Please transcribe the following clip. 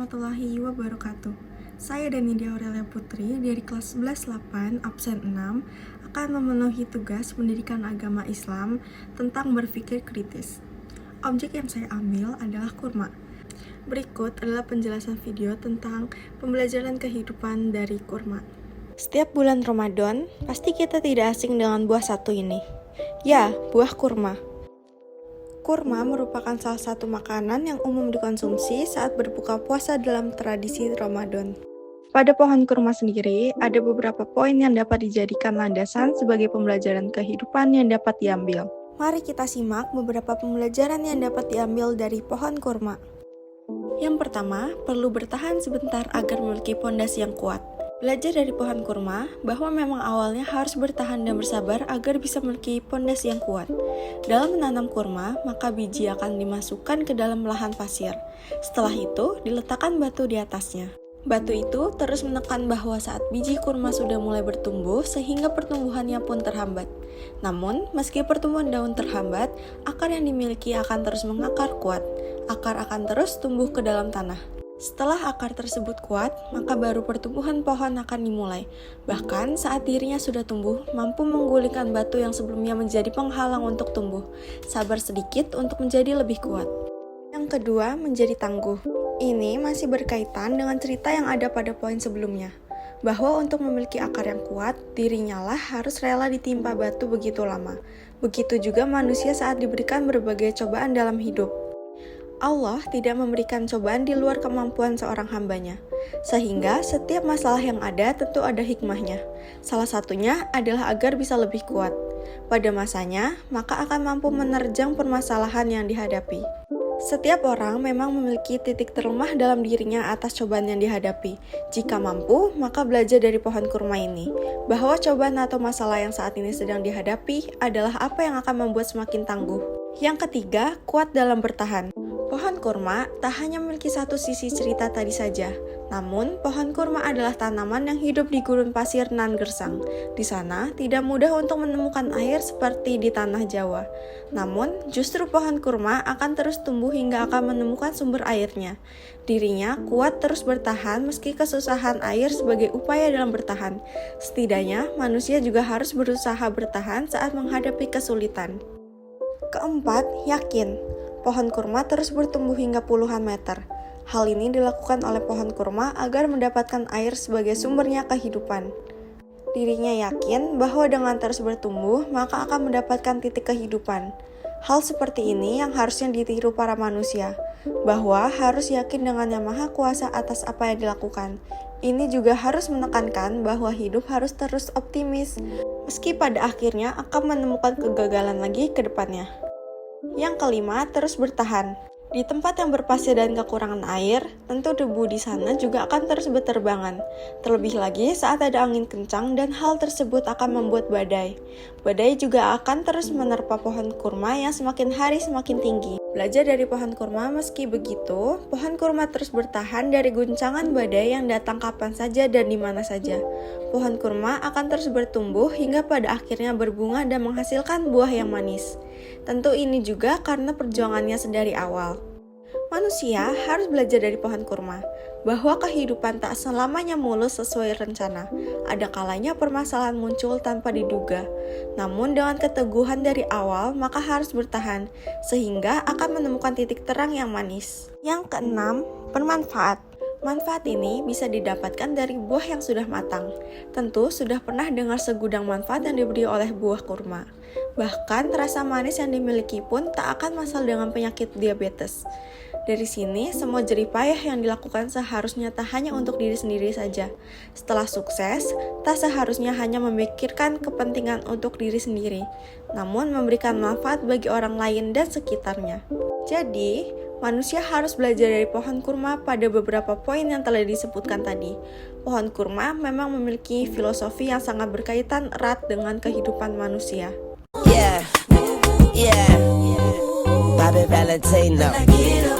warahmatullahi wabarakatuh. Saya Danidia Aurelia Putri dari kelas 11-8 absen 6 akan memenuhi tugas pendidikan agama Islam tentang berpikir kritis. Objek yang saya ambil adalah kurma. Berikut adalah penjelasan video tentang pembelajaran kehidupan dari kurma. Setiap bulan Ramadan, pasti kita tidak asing dengan buah satu ini. Ya, buah kurma. Kurma merupakan salah satu makanan yang umum dikonsumsi saat berbuka puasa dalam tradisi Ramadan. Pada pohon kurma sendiri, ada beberapa poin yang dapat dijadikan landasan sebagai pembelajaran kehidupan yang dapat diambil. Mari kita simak beberapa pembelajaran yang dapat diambil dari pohon kurma. Yang pertama, perlu bertahan sebentar agar memiliki pondasi yang kuat. Belajar dari pohon kurma bahwa memang awalnya harus bertahan dan bersabar agar bisa memiliki pondasi yang kuat. Dalam menanam kurma, maka biji akan dimasukkan ke dalam lahan pasir. Setelah itu, diletakkan batu di atasnya. Batu itu terus menekan bahwa saat biji kurma sudah mulai bertumbuh sehingga pertumbuhannya pun terhambat. Namun, meski pertumbuhan daun terhambat, akar yang dimiliki akan terus mengakar kuat. Akar akan terus tumbuh ke dalam tanah. Setelah akar tersebut kuat, maka baru pertumbuhan pohon akan dimulai. Bahkan saat dirinya sudah tumbuh, mampu menggulingkan batu yang sebelumnya menjadi penghalang untuk tumbuh. Sabar sedikit untuk menjadi lebih kuat. Yang kedua, menjadi tangguh. Ini masih berkaitan dengan cerita yang ada pada poin sebelumnya, bahwa untuk memiliki akar yang kuat, dirinya lah harus rela ditimpa batu begitu lama. Begitu juga manusia saat diberikan berbagai cobaan dalam hidup. Allah tidak memberikan cobaan di luar kemampuan seorang hambanya, sehingga setiap masalah yang ada tentu ada hikmahnya. Salah satunya adalah agar bisa lebih kuat. Pada masanya, maka akan mampu menerjang permasalahan yang dihadapi. Setiap orang memang memiliki titik terlemah dalam dirinya atas cobaan yang dihadapi. Jika mampu, maka belajar dari pohon kurma ini, bahwa cobaan atau masalah yang saat ini sedang dihadapi adalah apa yang akan membuat semakin tangguh. Yang ketiga, kuat dalam bertahan. Pohon kurma tak hanya memiliki satu sisi cerita tadi saja, namun pohon kurma adalah tanaman yang hidup di gurun pasir nan gersang. Di sana tidak mudah untuk menemukan air seperti di tanah Jawa. Namun, justru pohon kurma akan terus tumbuh hingga akan menemukan sumber airnya. Dirinya kuat terus bertahan meski kesusahan air sebagai upaya dalam bertahan. Setidaknya, manusia juga harus berusaha bertahan saat menghadapi kesulitan. Keempat, yakin. Pohon kurma terus bertumbuh hingga puluhan meter. Hal ini dilakukan oleh pohon kurma agar mendapatkan air sebagai sumbernya kehidupan. Dirinya yakin bahwa dengan terus bertumbuh, maka akan mendapatkan titik kehidupan. Hal seperti ini yang harusnya ditiru para manusia, bahwa harus yakin dengan Yang Maha Kuasa atas apa yang dilakukan. Ini juga harus menekankan bahwa hidup harus terus optimis, meski pada akhirnya akan menemukan kegagalan lagi ke depannya. Yang kelima, terus bertahan. Di tempat yang berpasir dan kekurangan air, tentu debu di sana juga akan terus berterbangan. Terlebih lagi saat ada angin kencang dan hal tersebut akan membuat badai. Badai juga akan terus menerpa pohon kurma yang semakin hari semakin tinggi. Belajar dari pohon kurma, meski begitu, pohon kurma terus bertahan dari guncangan badai yang datang kapan saja dan di mana saja. Pohon kurma akan terus bertumbuh hingga pada akhirnya berbunga dan menghasilkan buah yang manis. Tentu ini juga karena perjuangannya sedari awal. Manusia harus belajar dari pohon kurma, bahwa kehidupan tak selamanya mulus sesuai rencana. Ada kalanya permasalahan muncul tanpa diduga. Namun dengan keteguhan dari awal, maka harus bertahan, sehingga akan menemukan titik terang yang manis. Yang keenam, bermanfaat. Manfaat ini bisa didapatkan dari buah yang sudah matang. Tentu sudah pernah dengar segudang manfaat yang diberi oleh buah kurma. Bahkan rasa manis yang dimiliki pun tak akan masal dengan penyakit diabetes. Dari sini, semua jerih payah yang dilakukan seharusnya tak hanya untuk diri sendiri saja. Setelah sukses, tak seharusnya hanya memikirkan kepentingan untuk diri sendiri, namun memberikan manfaat bagi orang lain dan sekitarnya. Jadi, manusia harus belajar dari pohon kurma pada beberapa poin yang telah disebutkan tadi. Pohon kurma memang memiliki filosofi yang sangat berkaitan erat dengan kehidupan manusia. Bobby Valentino.